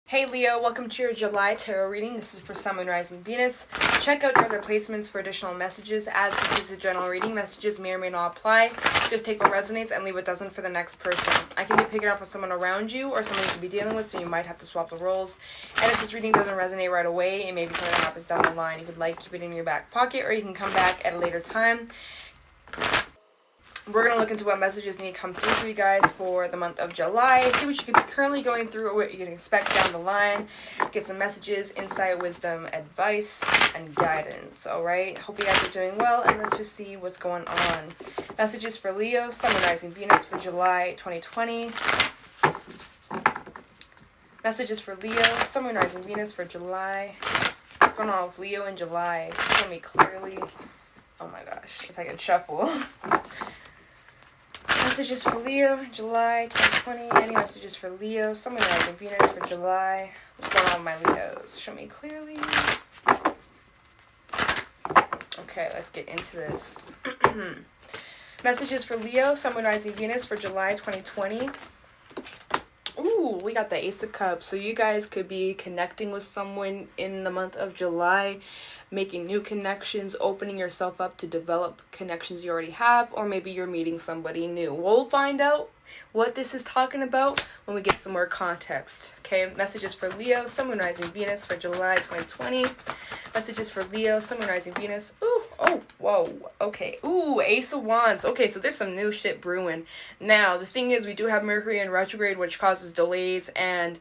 Hey Leo, welcome to your July tarot reading. This is for Sun, Moon, Rising, Venus. Check out your other placements for additional messages. As this is a general reading, messages may or may not apply. Just take what resonates and leave what doesn't for the next person. I can be picking up with someone around you or someone you could be dealing with, so you might have to swap the roles. And if this reading doesn't resonate right away, it may be something that happens down the line. You could keep it in your back pocket, or you can come back at a later time. We're going to look into what messages need to come through for you guys for the month of July. See what you could be currently going through or what you can expect down the line. Get some messages, insight, wisdom, advice, and guidance. Alright? Hope you guys are doing well, and let's just see what's going on. Messages for Leo, Sun, Moon, Rising, Venus for July 2020. Messages for Leo, Sun, Moon, Rising, Venus for July. What's going on with Leo in July? Show me clearly. Oh my gosh, if I could shuffle. Messages for Leo, July 2020. Any messages for Leo, Sun, Moon, Rising, Venus for July? What's going on with my Leos? Show me clearly. Okay, let's get into this. Messages for Leo, Sun, Moon, Rising, Venus for July 2020. Ooh, we got the Ace of Cups. So you guys could be connecting with someone in the month of July, making new connections, opening yourself up to develop connections you already have, or maybe you're meeting somebody new. We'll find out what this is talking about when we get some more context. Okay, messages for Leo, Sun, Moon, Rising, Venus for July 2020. Messages for Leo, Sun, Moon, Rising, Venus. Ooh, oh, whoa, okay. Ooh, Ace of Wands. Okay, so there's some new shit brewing. Now, the thing is, we do have Mercury in retrograde, which causes delays and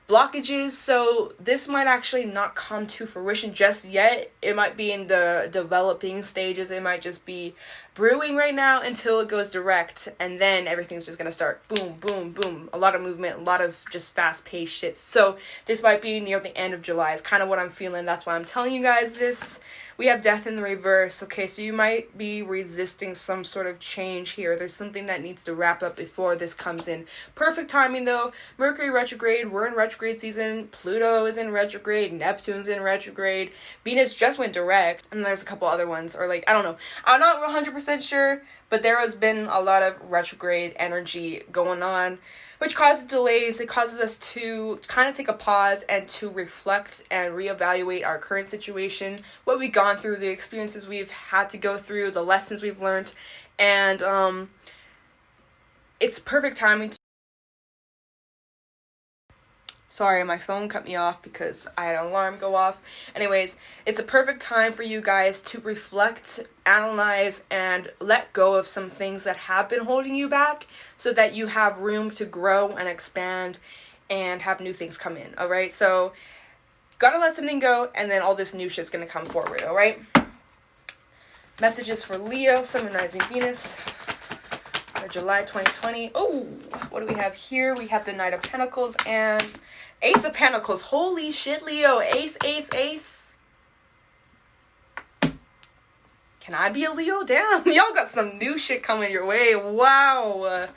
blockages, so this might actually not come to fruition just yet. It might be in the developing stages. It might just be brewing right now until it goes direct, and then everything's just gonna start boom, boom, boom. A lot of movement, a lot of just fast-paced shit. So this might be near the end of July. It's kind of what I'm feeling. That's why I'm telling you guys this. We have Death in the reverse. Okay, so you might be resisting some sort of change here. There's something that needs to wrap up before this comes in. Perfect timing, though. Mercury retrograde. We're in retrograde season. Pluto is in retrograde. Neptune's in retrograde. Venus just went direct. And there's a couple other ones. Or I don't know. I'm not 100% sure. But there has been a lot of retrograde energy going on, which causes delays. It causes us to kind of take a pause and to reflect and reevaluate our current situation, what we've gone through, the experiences we've had to go through, the lessons we've learned, and it's perfect timing. Sorry, my phone cut me off because I had an alarm go off. Anyways, it's a perfect time for you guys to reflect, analyze, and let go of some things that have been holding you back so that you have room to grow and expand and have new things come in, alright? So, gotta let something go, and then all this new shit's gonna come forward, alright? Messages for Leo, Sun, Moon, Rising, Venus for July 2020. Oh, what do we have here? We have the Knight of Pentacles and Ace of Pentacles. Holy shit, Leo. Ace, ace, ace. Can I be a Leo? Damn, y'all got some new shit coming your way. Wow.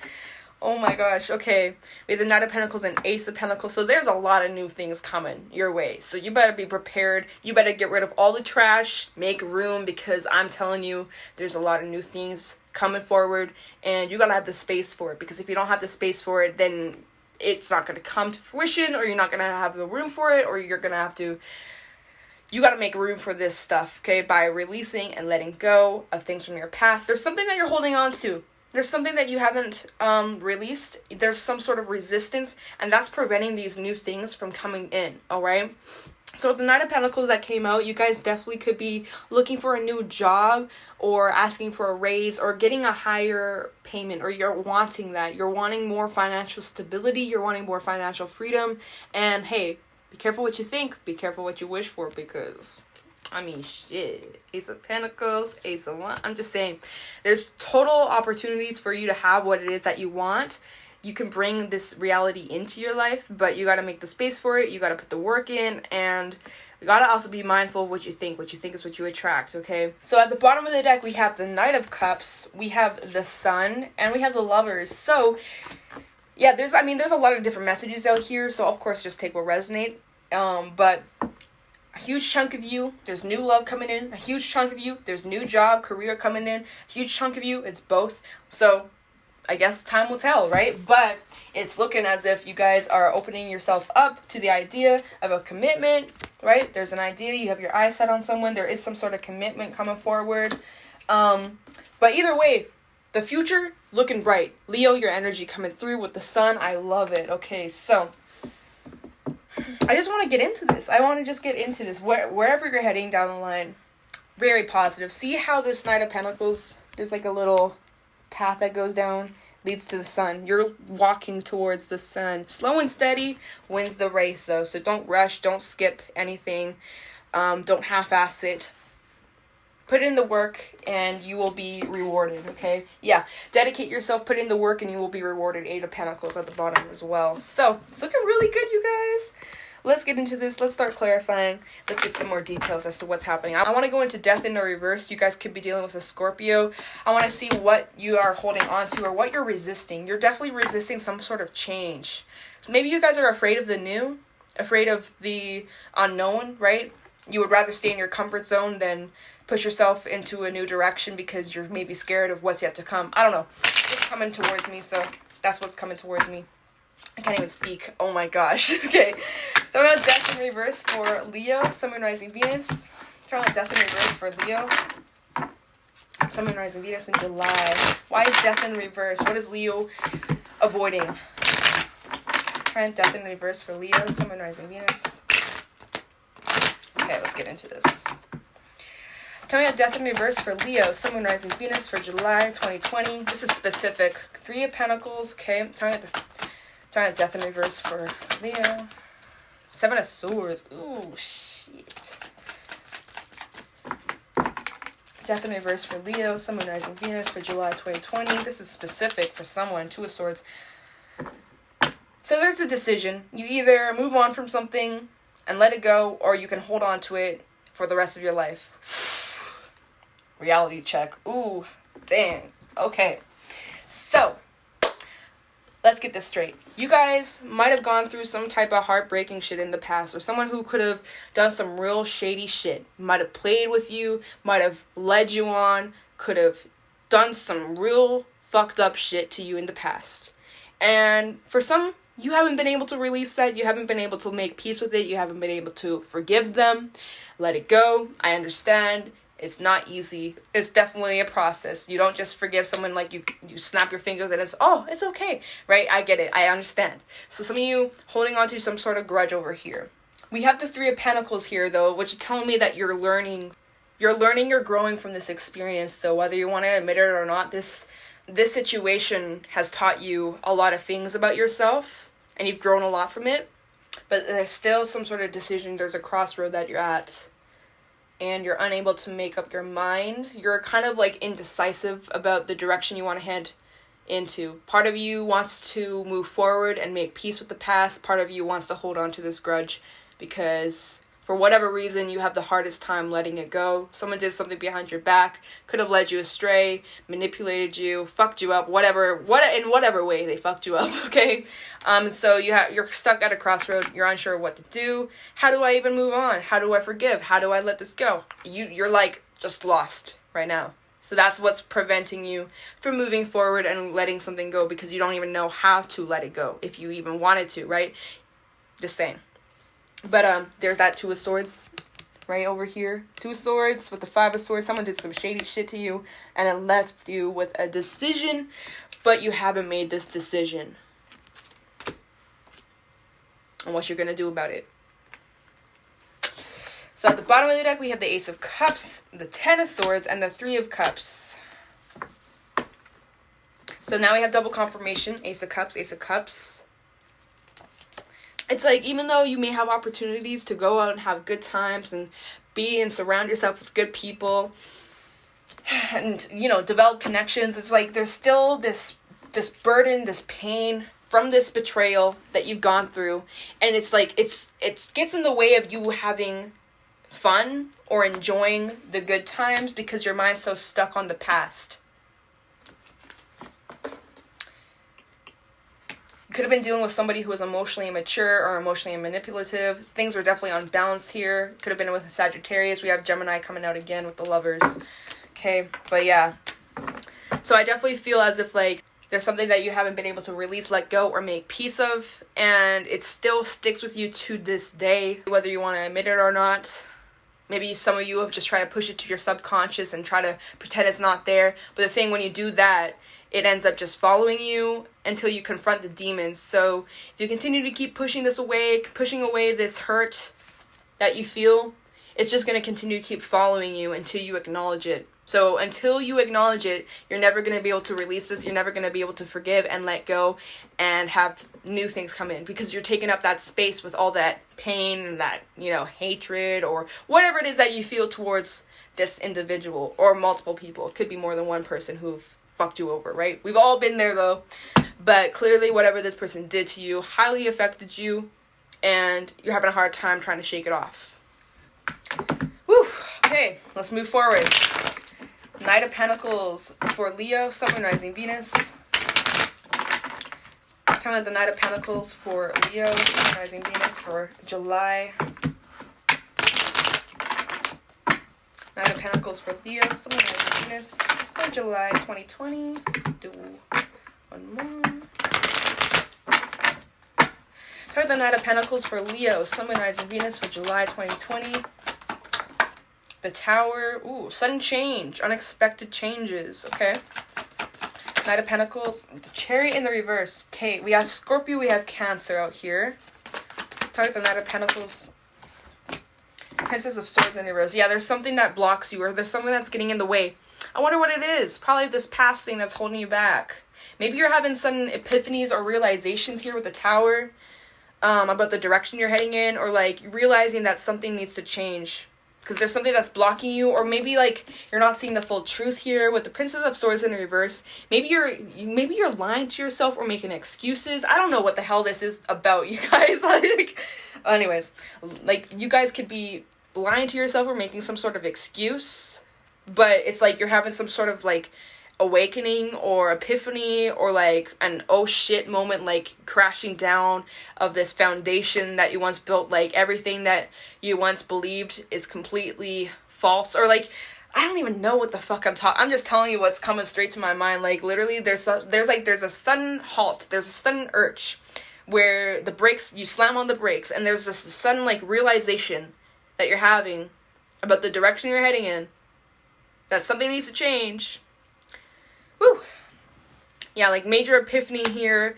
Oh my gosh. Okay. We have the Knight of Pentacles and Ace of Pentacles. So there's a lot of new things coming your way. So you better be prepared. You better get rid of all the trash. Make room, because I'm telling you, there's a lot of new things coming forward. And you gotta have the space for it. Because if you don't have the space for it, then it's not going to come to fruition, or you're not going to have the room for it, or you're going to have to, you got to make room for this stuff, okay, by releasing and letting go of things from your past. There's something that you're holding on to. There's something that you haven't released. There's some sort of resistance, and that's preventing these new things from coming in, all right? So with the Knight of Pentacles that came out, you guys definitely could be looking for a new job, or asking for a raise, or getting a higher payment, or you're wanting that. You're wanting more financial stability. You're wanting more financial freedom. And hey, be careful what you think. Be careful what you wish for, because, I mean, shit. Ace of Pentacles, Ace of Wands. I'm just saying, there's total opportunities for you to have what it is that you want. You can bring this reality into your life, but you got to make the space for it. You got to put the work in, and you got to also be mindful of what you think. What you think is what you attract, okay? So at the bottom of the deck, we have the Knight of Cups, we have the Sun, and we have the Lovers. So, yeah, there's a lot of different messages out here, so of course, just take what resonates. But a huge chunk of you, there's new love coming in. A huge chunk of you, there's new job, career coming in. A huge chunk of you, it's both. So I guess time will tell, right? But it's looking as if you guys are opening yourself up to the idea of a commitment, right? There's an idea, you have your eyes set on someone, there is some sort of commitment coming forward. But either way, the future looking bright. Leo, your energy coming through with the sun. I love it. Okay, so I just want to get into this. I want to just get into this. Wherever you're heading down the line, very positive. See how this Knight of Pentacles, there's like a little path that goes down, leads to the sun. You're walking towards the sun. Slow and steady wins the race, though. So don't rush. Don't skip anything. Don't half-ass it. Put in the work and you will be rewarded, okay? Yeah, dedicate yourself, put in the work, and you will be rewarded. 8 of Pentacles at the bottom as well. So, it's looking really good, you guys. Let's get into this. Let's start clarifying. Let's get some more details as to what's happening. I want to go into death in the reverse. You guys could be dealing with a Scorpio. I want to see what you are holding on to or what you're resisting. You're definitely resisting some sort of change. Maybe you guys are afraid of the new, afraid of the unknown, right? You would rather stay in your comfort zone than push yourself into a new direction because you're maybe scared of what's yet to come. I don't know. It's coming towards me, so that's what's coming towards me. I can't even speak. Oh my gosh. Okay. So we got death in reverse for Leo, Sun, Moon, Rising, Venus. Turn on death in reverse for Leo, Sun, Moon, Rising, Venus in July. Why is death in reverse? What is Leo avoiding? Turn on death in reverse for Leo, Sun, Moon, Rising, Venus. Okay, let's get into this. Tell me about death in reverse for Leo, Sun, Moon, Rising, Venus for July 2020. This is specific. 3 of Pentacles. Okay, tell me about death in reverse for Leo. 7 of Swords. Ooh, shit. Death in reverse for Leo, Sun, Moon, Rising, Venus for July 2020. This is specific for someone. 2 of Swords. So there's a decision. You either move on from something and let it go, or you can hold on to it for the rest of your life. Reality check. Ooh, dang. Okay. So, let's get this straight. You guys might have gone through some type of heartbreaking shit in the past, or someone who could have done some real shady shit. Might have played with you, might have led you on, could have done some real fucked up shit to you in the past. And for some, you haven't been able to release that. You haven't been able to make peace with it. You haven't been able to forgive them. Let it go. I understand. It's not easy. It's definitely a process. You don't just forgive someone like you snap your fingers and it's okay, right? I get it. I understand. So some of you holding on to some sort of grudge over here. We have the 3 of Pentacles here, though, which is telling me that you're learning, you're growing from this experience. So whether you want to admit it or not, this situation has taught you a lot of things about yourself and you've grown a lot from it. But there's still some sort of decision. There's a crossroad that you're at. And you're unable to make up your mind. You're kind of like indecisive about the direction you want to head into. Part of you wants to move forward and make peace with the past. Part of you wants to hold on to this grudge because for whatever reason you have the hardest time letting it go. Someone did something behind your back, could have led you astray, manipulated you, fucked you up, in whatever way they fucked you up, okay? So you're stuck at a crossroad. You're unsure what to do. How do I even move on? How do I forgive? How do I let this go? You're like just lost right now. So that's what's preventing you from moving forward and letting something go because you don't even know how to let it go if you even wanted to, right? Just saying. But there's that 2 of Swords right over here. 2 of Swords with the 5 of Swords. Someone did some shady shit to you and it left you with a decision, but you haven't made this decision and what you're going to do about it. So at the bottom of the deck, we have the Ace of Cups, the 10 of Swords, and the 3 of Cups. So now we have double confirmation. Ace of Cups, Ace of Cups. It's like, even though you may have opportunities to go out and have good times and be and surround yourself with good people and, develop connections, it's like there's still this burden, this pain from this betrayal that you've gone through. And it's like, it gets in the way of you having fun or enjoying the good times because your mind's so stuck on the past. Could have been dealing with somebody who was emotionally immature or emotionally manipulative. Things were definitely unbalanced here. Could have been with a Sagittarius. We have Gemini coming out again with the Lovers. Okay, but yeah. So I definitely feel as if like There's something that you haven't been able to release, let go, or make peace of, and it still sticks with you to this day, whether you want to admit it or not. Maybe some of you have just tried to push it to your subconscious and try to pretend it's not there. But the thing, when you do that, it ends up just following you until you confront the demons. So if you continue to keep pushing this away, pushing away this hurt that you feel, it's just going to continue to keep following you until you acknowledge it. So until you acknowledge it, you're never going to be able to release this. You're never going to be able to forgive and let go and have new things come in, because you're taking up that space with all that pain and that, you know, hatred or whatever it is that you feel towards this individual or multiple people. It could be more than one person who've fucked you over, right? We've all been there though. But clearly whatever this person did to you highly affected you, and you're having a hard time trying to shake it off. Whew. Okay, let's move forward. Knight of Pentacles for Leo, Sun, Moon, Rising, Venus. Tell me the Knight of Pentacles for Leo, Sun, Moon, Rising, Venus for July. Knight of Pentacles for Leo, Sun, Moon, Rising, Venus for July 2020. Do one more. Tell me the Knight of Pentacles for Leo, Sun, Moon, Rising, Venus for July 2020. The Tower. Ooh, sudden change. Unexpected changes. Okay. Knight of Pentacles. The Chariot in the reverse. Okay, we have Scorpio, we have Cancer out here. Talk about the Knight of Pentacles. Princess of Swords in the reverse. Yeah, there's something that blocks you, or there's something that's getting in the way. I wonder what it is. Probably this past thing that's holding you back. Maybe you're having sudden epiphanies or realizations here with the Tower. About the direction you're heading in, or like realizing that something needs to change. Because there's something that's blocking you, or maybe like you're not seeing the full truth here with the Princess of Swords in reverse. Maybe you're lying to yourself or making excuses. I don't know what the hell this is about, you guys. Like, anyways, like you guys could be lying to yourself or making some sort of excuse, but it's like you're having some sort of like awakening or epiphany, or like an oh shit moment, like crashing down of this foundation that you once built. Like everything that you once believed is completely false, or like I don't even know what the fuck I'm just telling you what's coming straight to my mind. Like literally there's a sudden halt, there's a sudden urge where the brakes, you slam on the brakes, and there's just a sudden like realization that you're having about the direction you're heading in, that something needs to change. Woo! Yeah, like major epiphany here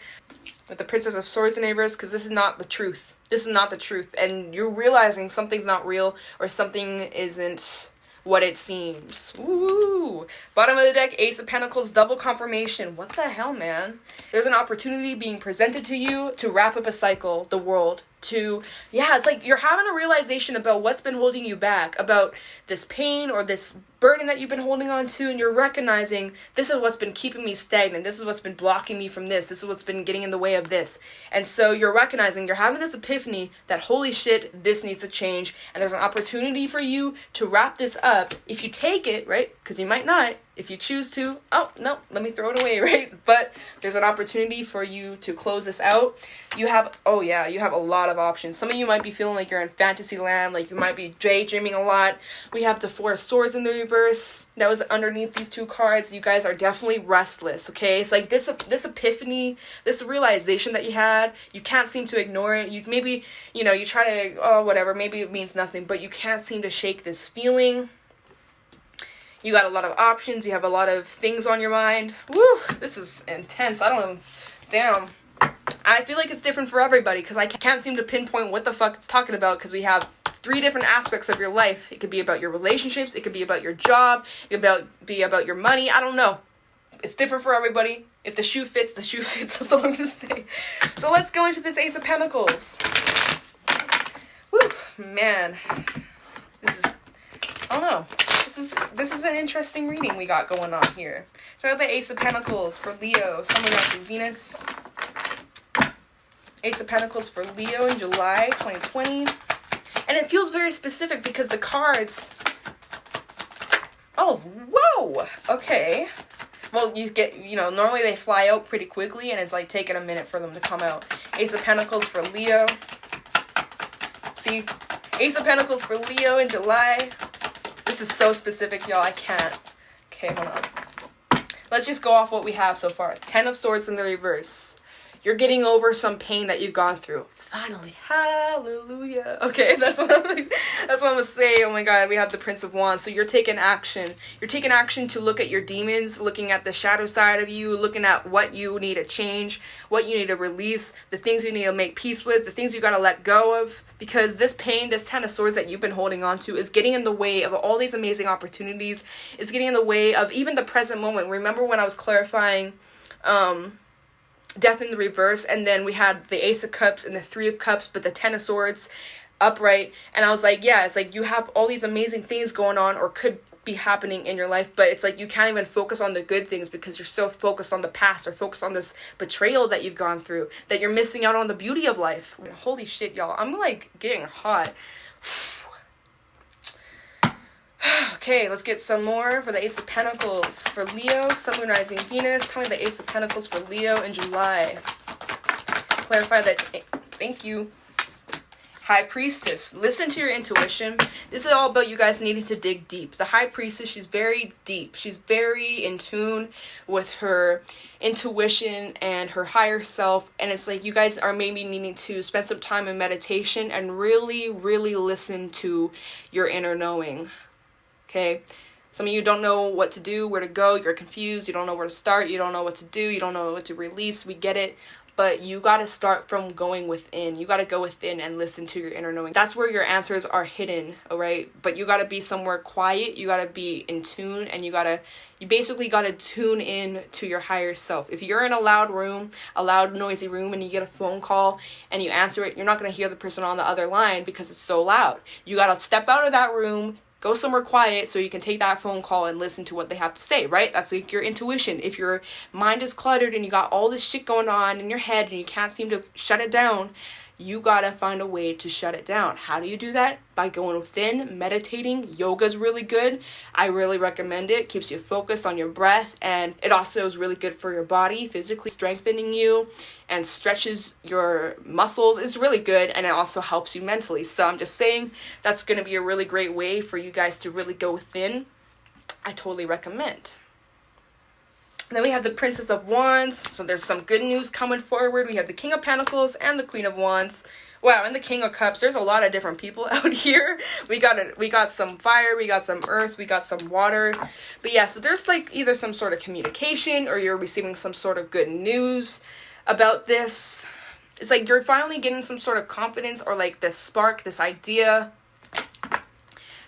with the Princess of Swords in reverse, because this is not the truth. This is not the truth. And you're realizing something's not real, or something isn't what it seems. Ooh! Bottom of the deck, Ace of Pentacles, double confirmation. What the hell, man? There's an opportunity being presented to you to wrap up a cycle, the world. It's like you're having a realization about what's been holding you back, about this pain or this burden that you've been holding on to, and you're recognizing this is what's been keeping me stagnant, this is what's been blocking me from this is what's been getting in the way of this. And so you're recognizing, you're having this epiphany that holy shit, this needs to change, and there's an opportunity for you to wrap this up if you take it, right? Because you might not. If you choose to, oh, no, let me throw it away, right? But there's an opportunity for you to close this out. You have a lot of options. Some of you might be feeling like you're in fantasy land, like you might be daydreaming a lot. We have the Four of Swords in the reverse that was underneath these two cards. You guys are definitely restless, okay? It's like this epiphany, this realization that you had, you can't seem to ignore it. You maybe, you try to, whatever, maybe it means nothing, but you can't seem to shake this feeling. You got a lot of options. You have a lot of things on your mind. Woo, this is intense. Damn. I feel like it's different for everybody, because I can't seem to pinpoint what the fuck it's talking about, because we have 3 different aspects of your life. It could be about your relationships. It could be about your job. It could be about your money. I don't know. It's different for everybody. If the shoe fits, the shoe fits. That's all I'm going to say. So let's go into this Ace of Pentacles. Woo, man. I don't know. This is an interesting reading we got going on here. So I have the Ace of Pentacles for Leo, Sun, Moon, Rising, Venus. Ace of Pentacles for Leo in July 2020. And it feels very specific because the cards... Oh, whoa! Okay. Well, you get, normally they fly out pretty quickly, and it's like taking a minute for them to come out. Ace of Pentacles for Leo. See? Ace of Pentacles for Leo in July. This is so specific, y'all. I can't. Okay, hold on. let's just go off what we have so far. 10 of Swords in the reverse. You're getting over some pain that you've gone through. Finally, hallelujah. Okay, that's what I'm gonna say. Oh my God, we have the Prince of Wands. So you're taking action. You're taking action to look at your demons, looking at the shadow side of you, looking at what you need to change, what you need to release, the things you need to make peace with, the things you gotta let go of. Because this pain, this 10 of Swords that you've been holding on to is getting in the way of all these amazing opportunities. It's getting in the way of even the present moment. Remember when I was clarifying Death in the reverse, and then we had the Ace of Cups and the 3 of Cups, but the 10 of Swords upright, and I was like, yeah, it's like you have all these amazing things going on or could be happening in your life, but it's like you can't even focus on the good things because you're so focused on the past or focused on this betrayal that you've gone through that you're missing out on the beauty of life. Holy shit, y'all, I'm like getting hot. Okay, let's get some more for the Ace of Pentacles for Leo, Sun, Moon, Rising, Venus. Tell me the Ace of Pentacles for Leo in July. Clarify that. Thank you. High Priestess. Listen to your intuition. This is all about you guys needing to dig deep. The High Priestess, she's very deep. She's very in tune with her intuition and her higher self. And it's like you guys are maybe needing to spend some time in meditation and really, really listen to your inner knowing. Okay, some of you don't know what to do, where to go, you're confused, you don't know where to start, you don't know what to do, you don't know what to release, we get it, but you got to start from going within. You got to go within and listen to your inner knowing. That's where your answers are hidden, all right? But you got to be somewhere quiet, you got to be in tune, and you basically got to tune in to your higher self. If you're in a loud room, a loud noisy room, and you get a phone call and you answer it, you're not going to hear the person on the other line because it's so loud. You got to step out of that room, go somewhere quiet so you can take that phone call and listen to what they have to say, right? That's like your intuition. If your mind is cluttered and you got all this shit going on in your head and you can't seem to shut it down, you gotta find a way to shut it down. How do you do that? By going within, meditating. Yoga's really good. I really recommend it. Keeps you focused on your breath, and it also is really good for your body, physically strengthening you and stretches your muscles. It's really good, and it also helps you mentally. So I'm just saying that's going to be a really great way for you guys to really go within. I totally recommend. Then we have the Princess of Wands. So there's some good news coming forward. We have the King of Pentacles and the Queen of Wands. Wow, and the King of Cups. There's a lot of different people out here. We got some fire, we got some earth, we got some water. But yeah, so there's like either some sort of communication or you're receiving some sort of good news about this. It's like you're finally getting some sort of confidence or like this spark, this idea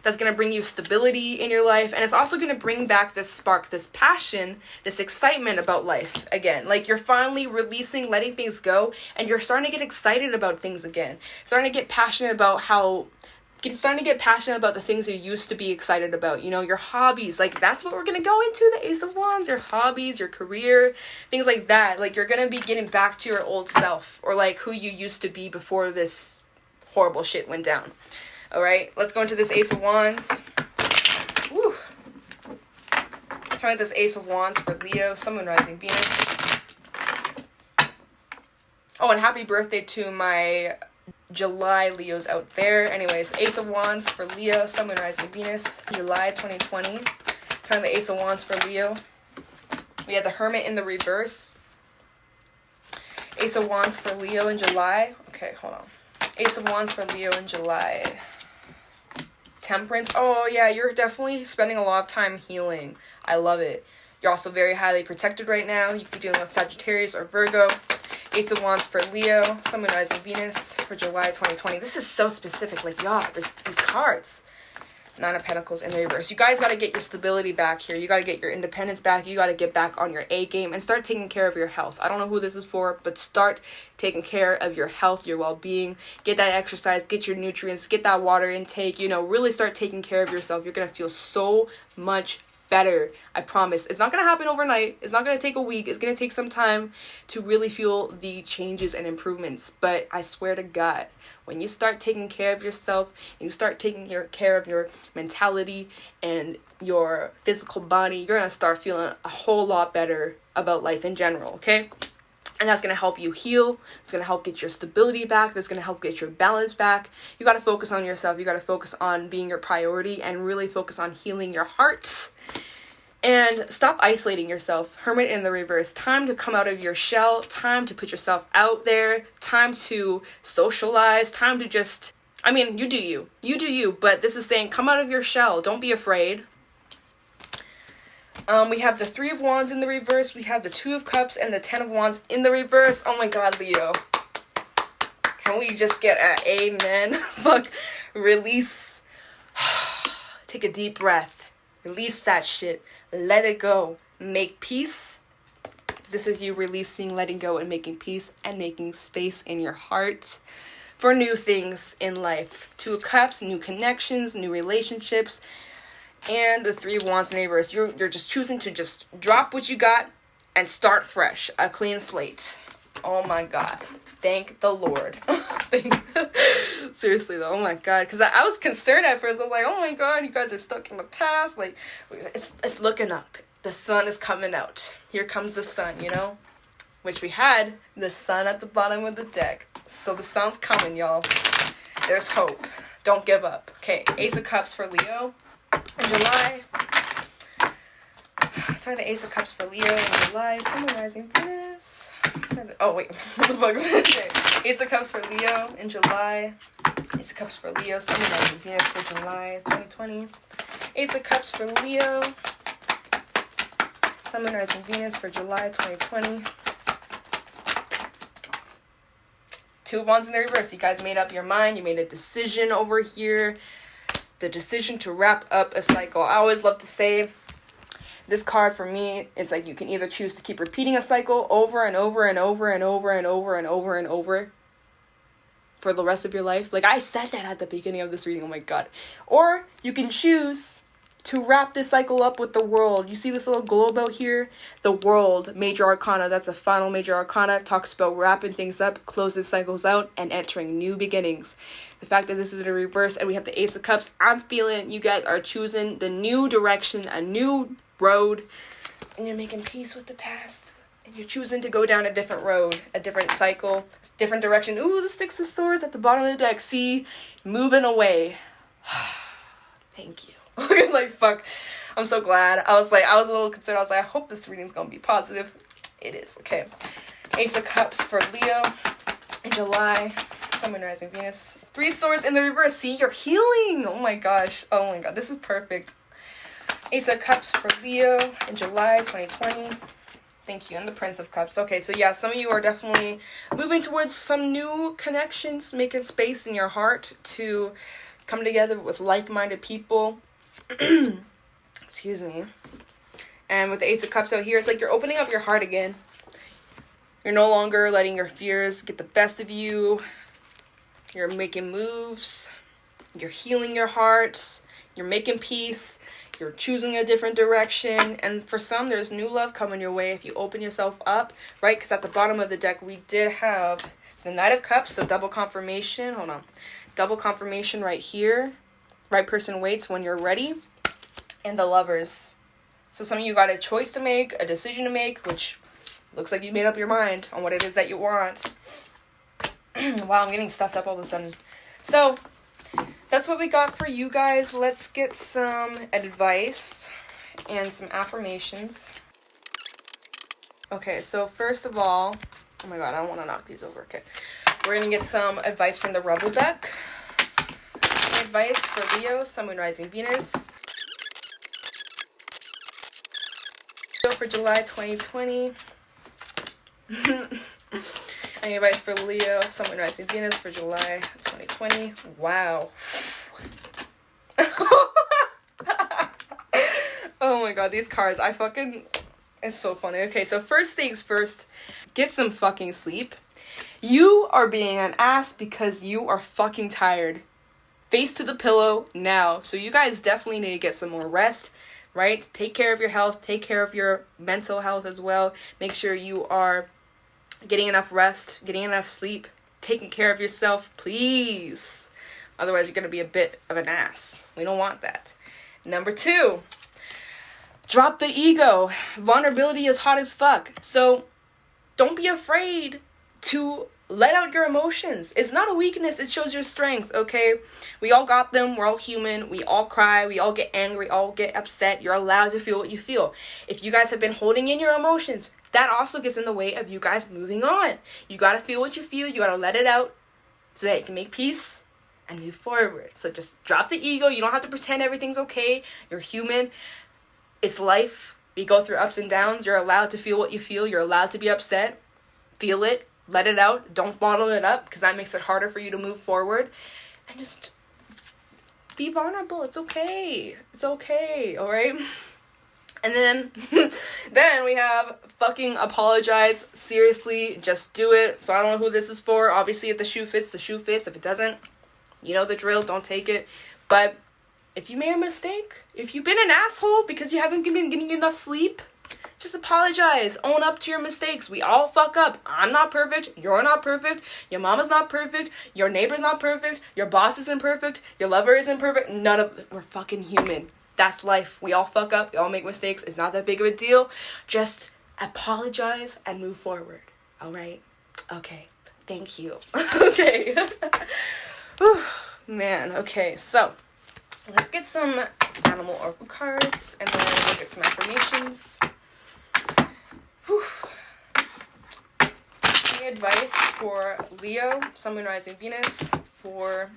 that's going to bring you stability in your life. And it's also going to bring back this spark, this passion, this excitement about life again. Like you're finally releasing, letting things go, and you're starting to get excited about things again. Starting to get passionate about the things you used to be excited about. You know, your hobbies. Like that's what we're going to go into, the Ace of Wands, your hobbies, your career, things like that. Like you're going to be getting back to your old self or like who you used to be before this horrible shit went down. All right, let's go into this Ace of Wands. Woo. Try out this Ace of Wands for Leo, Sun, Moon, Rising, Venus. Oh, and happy birthday to my July Leos out there. Anyways, Ace of Wands for Leo, Sun, Moon, Rising, Venus, July 2020. Try the Ace of Wands for Leo. We have the Hermit in the reverse. Ace of Wands for Leo in July. Okay, hold on. Ace of Wands for Leo in July. Temperance. Oh yeah, you're definitely spending a lot of time healing. I love it. You're also very highly protected right now. You could be dealing with Sagittarius or Virgo. Ace of Wands for Leo, Sun, Moon, Rising, Venus for July 2020. This is so specific. Like, y'all, these cards. Nine of Pentacles in the reverse. You guys got to get your stability back here. You got to get your independence back. You got to get back on your A game and start taking care of your health. I don't know who this is for, but start taking care of your health, your well-being. Get that exercise, get your nutrients, get that water intake. You know, really start taking care of yourself. You're going to feel so much better. I promise. It's not going to happen overnight. It's not going to take a week. It's going to take some time to really feel the changes and improvements. But I swear to God, when you start taking care of yourself and you start taking care of your mentality and your physical body, you're going to start feeling a whole lot better about life in general, okay? And that's going to help you heal. It's going to help get your stability back. That's going to help get your balance back. You got to focus on yourself. You got to focus on being your priority and really focus on healing your heart And stop isolating yourself. Hermit in the reverse. Time to come out of your shell. Time to put yourself out there. Time to socialize. Time to just... I mean, you do you. You do you. But this is saying come out of your shell. Don't be afraid. We have the 3 of Wands in the reverse. We have the 2 of Cups and the 10 of Wands in the reverse. Oh my god, Leo. Can we just get an amen? Fuck. Release. Take a deep breath. Release that shit. Let it go. Make peace. This is you releasing, letting go, and making peace and making space in your heart for new things in life. 2 of Cups, new connections, new relationships, and the 3 of Wands in the reverse. You're just choosing to just drop what you got and start fresh. A clean slate. Oh my god. Thank the Lord. Seriously though, oh my god. Because I was concerned at first. I was like, oh my god, you guys are stuck in the past. Like, it's looking up. The sun is coming out. Here comes the sun, you know? Which we had the sun at the bottom of the deck. So the sun's coming, y'all. There's hope. Don't give up. Okay, Ace of Cups for Leo in July. Try the Ace of Cups for Leo in July. Sun rising Venus. Oh wait, okay. Ace of Cups for Leo in July. Ace of Cups for Leo. Sun rising Venus for July 2020. Ace of Cups for Leo. Sun rising Venus for July 2020. 2 of Wands in the reverse. You guys made up your mind. You made a decision over here. The decision to wrap up a cycle. I always love to say this card for me is like you can either choose to keep repeating a cycle over and over and over and over and over and over and over for the rest of your life. Like I said that at the beginning of this reading. Oh my god. Or you can choose to wrap this cycle up with the World. You see this little globe out here? The World, major arcana. That's the final major arcana. Talks about wrapping things up, closing cycles out, and entering new beginnings. The fact that this is in a reverse and we have the Ace of Cups, I'm feeling you guys are choosing the new direction, a new road, and you're making peace with the past. And you're choosing to go down a different road, a different cycle, different direction. Ooh, the 6 of Swords at the bottom of the deck. See? Moving away. Thank you. Like, fuck. I'm so glad. I was a little concerned. I was like, I hope this reading's gonna be positive. It is. Okay. Ace of Cups for Leo in July. Sun, Moon, Rising, Venus. 3 Swords in the reverse. See, you're healing. Oh my gosh. Oh my god. This is perfect. Ace of Cups for Leo in July 2020. Thank you. And the Prince of Cups. Okay, so yeah, some of you are definitely moving towards some new connections, making space in your heart to come together with like-minded people. Excuse me. And with the Ace of Cups out here, it's like you're opening up your heart again. You're no longer letting your fears get the best of you. You're making moves. You're healing your heart. You're making peace. You're choosing a different direction. And for some, there's new love coming your way if you open yourself up, right? Because at the bottom of the deck, we did have the Knight of Cups, so double confirmation. Hold on. Double confirmation right here. Right person waits when you're ready. And the Lovers. So some of you got a choice to make, a decision to make, which looks like you made up your mind on what it is that you want. Wow, I'm getting stuffed up all of a sudden. So, that's what we got for you guys. Let's get some advice and some affirmations. Okay, so first of all, oh my god, I don't want to knock these over. Okay, we're going to get some advice from the Rebel deck. Advice for Leo, Sun, Moon, Rising, Venus. For July 2020. Any advice for Leo, Sun, Moon, Rising, Venus for July 2020? Wow. Oh my god, these cards, it's so funny. Okay, so first things first, get some fucking sleep. You are being an ass because you are fucking tired. Face to the pillow now. So you guys definitely need to get some more rest, right? Take care of your health. Take care of your mental health as well. Make sure you are getting enough rest, getting enough sleep, taking care of yourself, please. Otherwise, you're going to be a bit of an ass. We don't want that. Number 2, drop the ego. Vulnerability is hot as fuck. So don't be afraid to let out your emotions. It's not a weakness, it shows your strength, okay? We all got them, we're all human, we all cry, we all get angry, all get upset. You're allowed to feel what you feel. If you guys have been holding in your emotions, that also gets in the way of you guys moving on. You gotta feel what you feel, you gotta let it out so that you can make peace and move forward. So just drop the ego. You don't have to pretend everything's okay. You're human. It's life. We go through ups and downs. You're allowed to feel what you feel. You're allowed to be upset. Feel it. Let it out. Don't bottle it up, because that makes it harder for you to move forward. And just be vulnerable. It's okay. It's okay. All right? And then we have fucking apologize. Seriously, just do it. So I don't know who this is for. Obviously, if the shoe fits, the shoe fits. If it doesn't, you know the drill. Don't take it. But if you made a mistake, if you've been an asshole because you haven't been getting enough sleep, just apologize. Own up to your mistakes. We all fuck up. I'm not perfect. You're not perfect. Your mama's not perfect. Your neighbor's not perfect. Your boss isn't perfect. Your lover isn't perfect. We're fucking human. That's life. We all fuck up. We all make mistakes. It's not that big of a deal. Just apologize and move forward. All right? Okay. Thank you. Okay. Man. Okay. So, let's get some animal oracle cards and then we'll get some affirmations. Whew. Any advice for Leo, Sun, Moon, Rising, Venus for...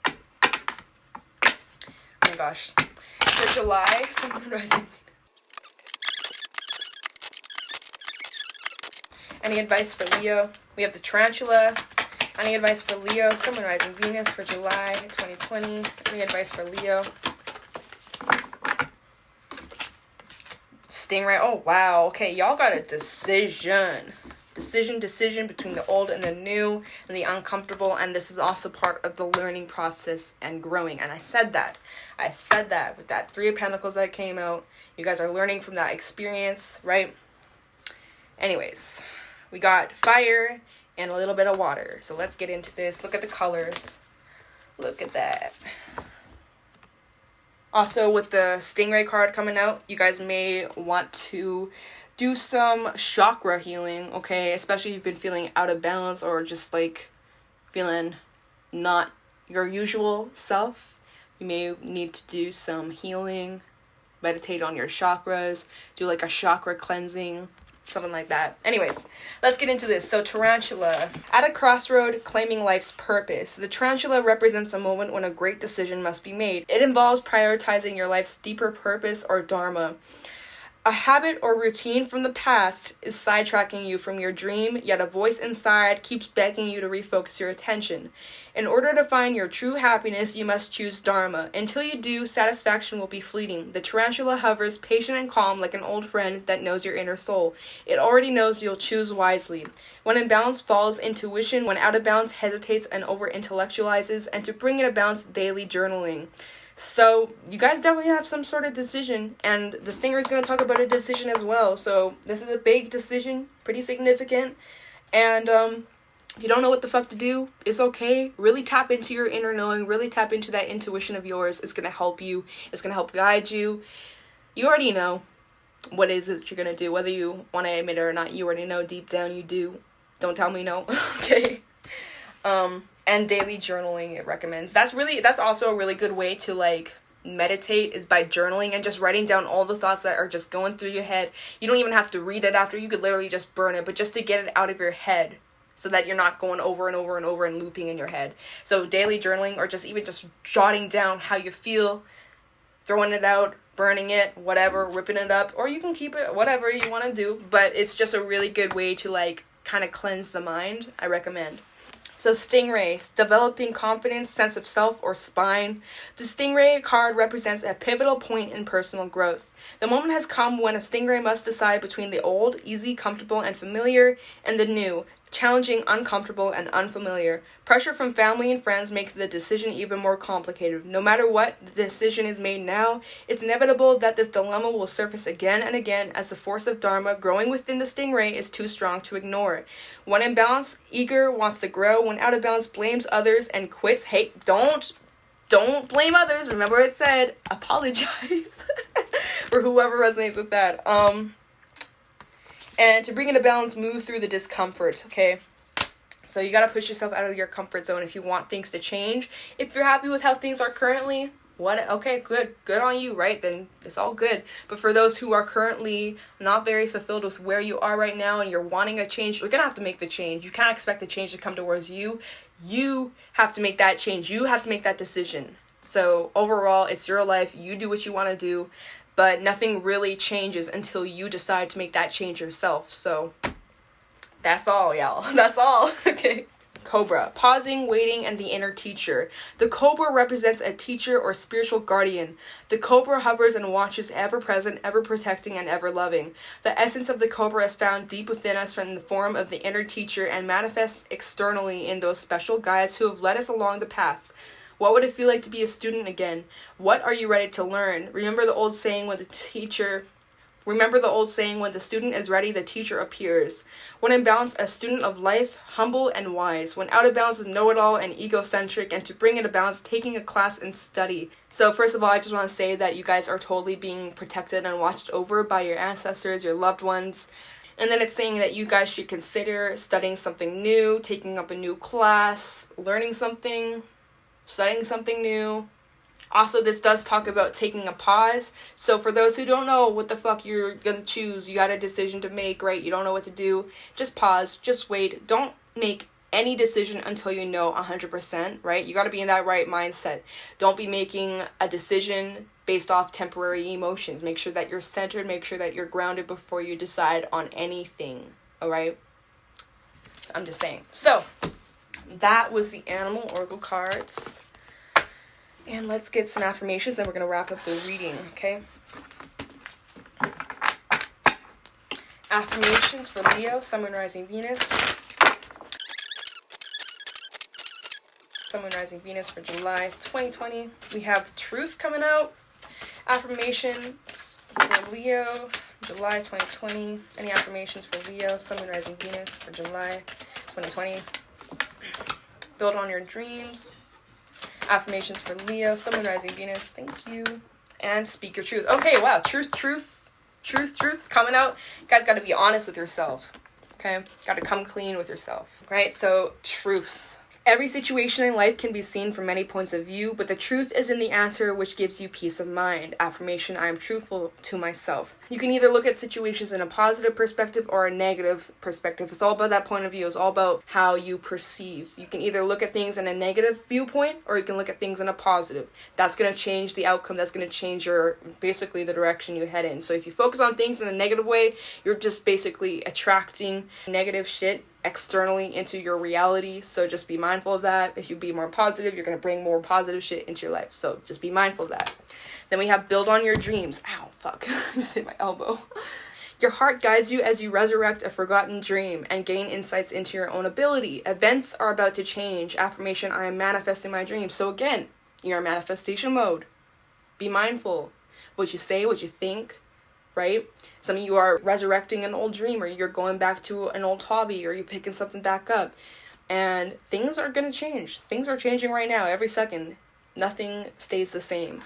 Oh my gosh. For July, Sun, Moon, Rising. Any advice for Leo? We have the tarantula. Any advice for Leo, Sun, Moon, Rising, Venus for July 2020? Any advice for Leo? Stingray. Oh, wow. Okay, y'all got a decision. Decision between the old and the new and the uncomfortable, and this is also part of the learning process and growing. And I said that with that 3 of Pentacles that came out. You guys are learning from that experience, right? Anyways, we got fire and a little bit of water. So let's get into this. Look at the colors. Look at that. Also, with the Stingray card coming out, you guys may want to do some chakra healing, okay? Especially if you've been feeling out of balance or just like feeling not your usual self. You may need to do some healing, meditate on your chakras, do like a chakra cleansing, something like that. Anyways, let's get into this. So tarantula. At a crossroad, claiming life's purpose. The tarantula represents a moment when a great decision must be made. It involves prioritizing your life's deeper purpose or dharma. A habit or routine from the past is sidetracking you from your dream, yet a voice inside keeps begging you to refocus your attention. In order to find your true happiness, you must choose dharma. Until you do, satisfaction will be fleeting. The tarantula hovers, patient and calm, like an old friend that knows your inner soul. It already knows you'll choose wisely. When in balance falls intuition, when out of balance hesitates and over-intellectualizes, and to bring it a balance, daily journaling. So, you guys definitely have some sort of decision, and the Stinger is going to talk about a decision as well. So, this is a big decision, pretty significant, and if you don't know what the fuck to do, it's okay. Really tap into your inner knowing, really tap into that intuition of yours. It's going to help you, it's going to help guide you. You already know what it is that you're going to do, whether you want to admit it or not. You already know, deep down you do. Don't tell me no. Okay. And daily journaling it recommends. That's also a really good way to like meditate, is by journaling and just writing down all the thoughts that are just going through your head. You don't even have to read it after. You could literally just burn it, but just to get it out of your head so that you're not going over and over and over and looping in your head. So daily journaling, or just even just jotting down how you feel, throwing it out, burning it, whatever, ripping it up, or you can keep it, whatever you want to do. But it's just a really good way to like kind of cleanse the mind. I recommend. So Stingray, developing confidence, sense of self, or spine. The Stingray card represents a pivotal point in personal growth. The moment has come when a Stingray must decide between the old, easy, comfortable, and familiar, and the new, challenging, uncomfortable, and unfamiliar. Pressure from family and friends makes the decision even more complicated. No matter what the decision is made now, it's inevitable that this dilemma will surface again and again as the force of Dharma growing within the Stingray is too strong to ignore. When in balance, eager, wants to grow. When out of balance, blames others and quits. Hey, don't blame others. Remember it said, apologize. For whoever resonates with that. And to bring it to balance, move through the discomfort, okay? So you gotta push yourself out of your comfort zone if you want things to change. If you're happy with how things are currently, okay, good on you, right? Then it's all good. But for those who are currently not very fulfilled with where you are right now and you're wanting a change, you're gonna have to make the change. You can't expect the change to come towards you. You have to make that change. You have to make that decision. So overall, it's your life. You do what you want to do, but nothing really changes until you decide to make that change yourself. So that's all, y'all. That's all. Okay. Cobra, pausing, waiting, and the inner teacher. The cobra represents a teacher or spiritual guardian. The cobra hovers and watches, ever present, ever protecting, and ever loving. The essence of the cobra is found deep within us in the form of the inner teacher and manifests externally in those special guides who have led us along the path. What would it feel like to be a student again? What are you ready to learn? Remember the old saying, when the student is ready, the teacher appears. When in balance, a student of life, humble and wise. When out of balance is know-it-all and egocentric, and to bring it a balance, taking a class and study. So first of all, I just want to say that you guys are totally being protected and watched over by your ancestors, your loved ones. And then it's saying that you guys should consider studying something new, taking up a new class, learning something, studying something new. Also, this does talk about taking a pause. So for those who don't know what the fuck you're gonna choose, you got a decision to make, right? You don't know what to do. Just pause. Just wait. Don't make any decision until you know 100%, right? You got to be in that right mindset. Don't be making a decision based off temporary emotions. Make sure that you're centered. Make sure that you're grounded before you decide on anything, all right? I'm just saying. So that was the animal oracle cards. And let's get some affirmations, then we're going to wrap up the reading, okay? Affirmations for Leo, Sun, Moon, Rising, Venus. Sun, Moon, Rising, Venus for July 2020. We have Truth coming out. Affirmations for Leo, July 2020. Any affirmations for Leo, Sun, Moon, Rising, Venus for July 2020. Build on your dreams. Affirmations for Leo, Sun, Moon, Rising, Venus. Thank you. And speak your truth. Okay, wow. Truth coming out. You guys got to be honest with yourselves. Okay? Got to come clean with yourself. Right? So, truth. Every situation in life can be seen from many points of view, but the truth is in the answer, which gives you peace of mind. Affirmation, I am truthful to myself. You can either look at situations in a positive perspective or a negative perspective. It's all about that point of view. It's all about how you perceive. You can either look at things in a negative viewpoint or you can look at things in a positive. That's going to change the outcome. That's going to change basically the direction you head in. So if you focus on things in a negative way, you're just basically attracting negative shit externally into your reality. So just be mindful of that. If you be more positive, you're going to bring more positive shit into your life. So just be mindful of that. Then we have build on your dreams. Ow, fuck. Just hit my elbow. Your heart guides you as you resurrect a forgotten dream and gain insights into your own ability. Events are about to change. Affirmation, I am manifesting my dreams. So again, you're in manifestation mode. Be mindful. What you say, what you think, right? Some of you are resurrecting an old dream, or you're going back to an old hobby, or you're picking something back up. And things are going to change. Things are changing right now, every second. Nothing stays the same.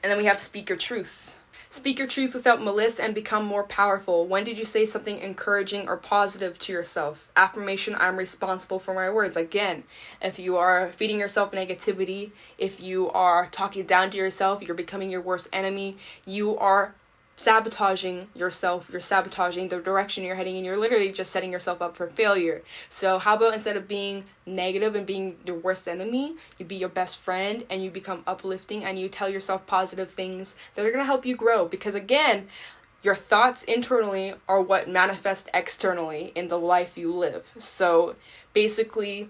And then we have speak your truth. Speak your truth without malice and become more powerful. When did you say something encouraging or positive to yourself? Affirmation, I'm responsible for my words. Again, if you are feeding yourself negativity, if you are talking down to yourself, you're becoming your worst enemy, you are sabotaging yourself, you're sabotaging the direction you're heading in, you're literally just setting yourself up for failure. So how about instead of being negative and being your worst enemy, you be your best friend and you become uplifting and you tell yourself positive things that are going to help you grow. Because again, your thoughts internally are what manifest externally in the life you live. So basically,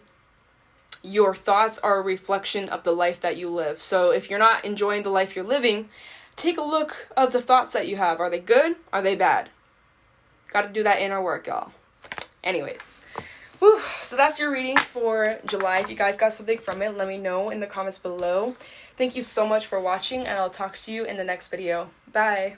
your thoughts are a reflection of the life that you live. So if you're not enjoying the life you're living, take a look of the thoughts that you have. Are they good? Are they bad? Got to do that inner work, y'all. Anyways. Whew. So that's your reading for July. If you guys got something from it, let me know in the comments below. Thank you so much for watching, and I'll talk to you in the next video. Bye.